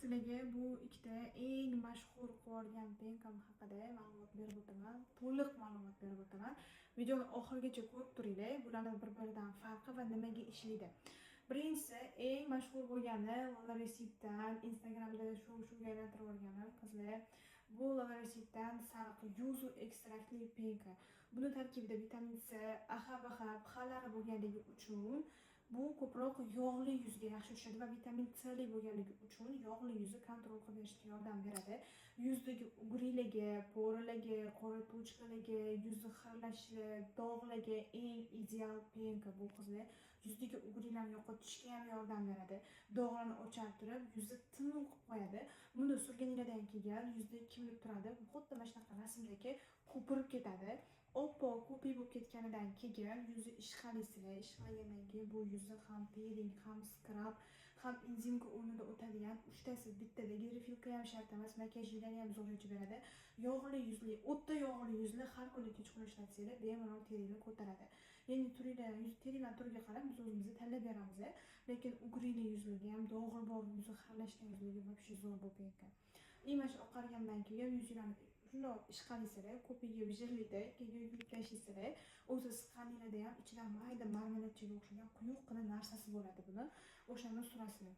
Sizlarga bu ikkita eng mashhur qilib penkam haqida ma'lumot berib o'taman. To'liq ma'lumot berib o'taman. Videoni oxirigacha ko'rib turinglar. Bularning bir-biridan farqi va nimaga ishlaydi. Birinchisi eng mashhur bo'lgani Loresitdan Instagramda shu aylantirib o'rgangan qizlar. Bu Loresitdan sariq yuzu ekstraktli penka. Buni tarkibida vitamin C, AHA va Xlari bo'lganligi uchun bu ko'proq yog'li yuzga yaxshi tushadi va vitamin C bo'lganligi uchun yog'li yuzni kontrol qilishga yordam beradi. Yuzdagi ugrilarga, poralarga, qora tochkalarga, yuzni xirlashi, dog'larga eng ideal penka bu qizlar. Yuzdagi ugrilarni yo'qotishga ham yordam beradi. Dog'larni o'chirtirib, yuzni tiniq qilib qo'yadi. Buni surganingizdan keyin yuzda kimlik turadi. Xuddi mana shunaqa rasmdagi ko'pirib ketadi. Oppoq ko'pik bo'lib ketganidan keyin yuzni ishqalagandan keyin bu yuzni ham peeling, ham skrab, ham enzimga o'rnida o'tadigan uchtasi bittada. Gidrofilka ham shart emas, makiyajlarni ham zo'raytirib beradi. Yog'li yuzli, o'ta yog'li yuzli har kuni kechqurun ishlatsanglar bemalol teringni ko'taradi. Ya'ni teringlar turiga qarab biz o'zimizni tanlab beramiz. Lekin ugrili yuzligi ham, dog'i bor, yuzi xarlashgan yuzligi вообще zo'r bo'lib ketgan. Imash oqargandan keyin yuzlarni shundoq ishqalaysizlar, ko'piga bijirlaydi, keyin yuvib tashlaysizlar. O'zi siqqaninglarda ham ichidan mayda marmeladchaga o'xshagan quyuqqina narsasi bo'ladi buni. O'shani surasizlar.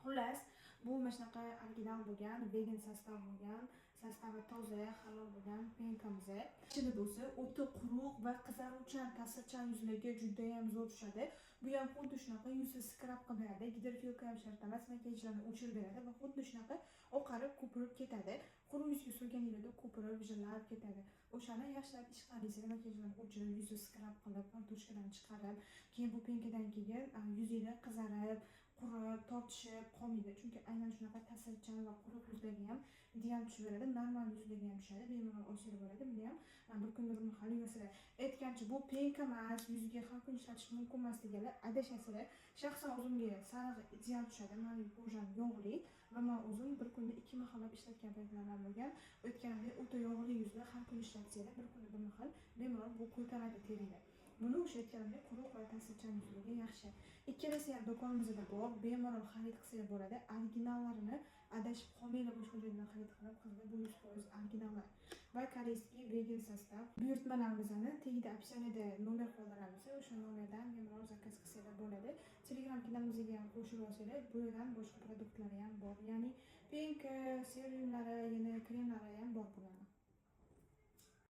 Xullas, bu mana shunaqa original bo'lgan, vegan sostav bo'lgan, sostavi toza, halol bo'lgan penkamiz. Ichida bo'lsa o'ta quruq va qizaruvchan, ta'sirchan yuzlarga juda ham zo'r tushadi. Bu ham xuddi shunaqa yuzni skrab qilib beradi, gidrofilka ham shart emas, makiyajlarni o'chirib beradi va xuddi shunaqa oqarib, ko'pirib ketadi. Quruq yuzga surganingizda ko'pirib, jillarib ketadi. O'shani yaxshilab ishqalaysizlar, makiyajlarni o'chirib, yuzni skrab qilib, tochkalarni chiqarib, keyin bu penkadan keyin yuzingizlar qizarib, qurib, tortishib qolmaydi. Chunki aynan shunaqa ta'sirchan va quruq yuzlarga ham ideal tushib beradi. Normal yuzlarga ham tushadi, bemalol olsangiz bo'ladi. Buni ham bir kunda bir mahal yuvasizlar. Aytgancha bu penka emas, yuzga har kun ishlatish mumkin emas deganlar adashasizlar. Shaxsan o'zimga sarig'i ideal tushadi. Mening kojam yog'li va men o'zim bir kunda 2 mahallab ishlatgan paytlarim bo'lgan. Aytganimdek o'ta yog'li yuzlar har kun ishlatsanglar bir kunda bir mahal bemalol bu ko'taradi teringlar. Buni o'sha aytganimdek quruq va ta'sirchan yuzlarga yaxshi. Ikkalasi ham do'konimizda bor, bemalol xarid qilsangiz bo'ladi. Originallarini adashib qolmanglar, boshqa joydan xarid qilib, qizlar bu 100% originallar. Va koreyskiy vegan sostav. Buyurtmalarimizni tagida opsioniyada nomer qoldiramiz. O'sha nomerdan bemalol zakaz qilsangiz bo'ladi. Telegram kanalimizga ham qo'shilib olsanglar, bu yerdan boshqa produktlar ham bor. Ya'ni penka, serumlari, yana kremlari ham bor bularning.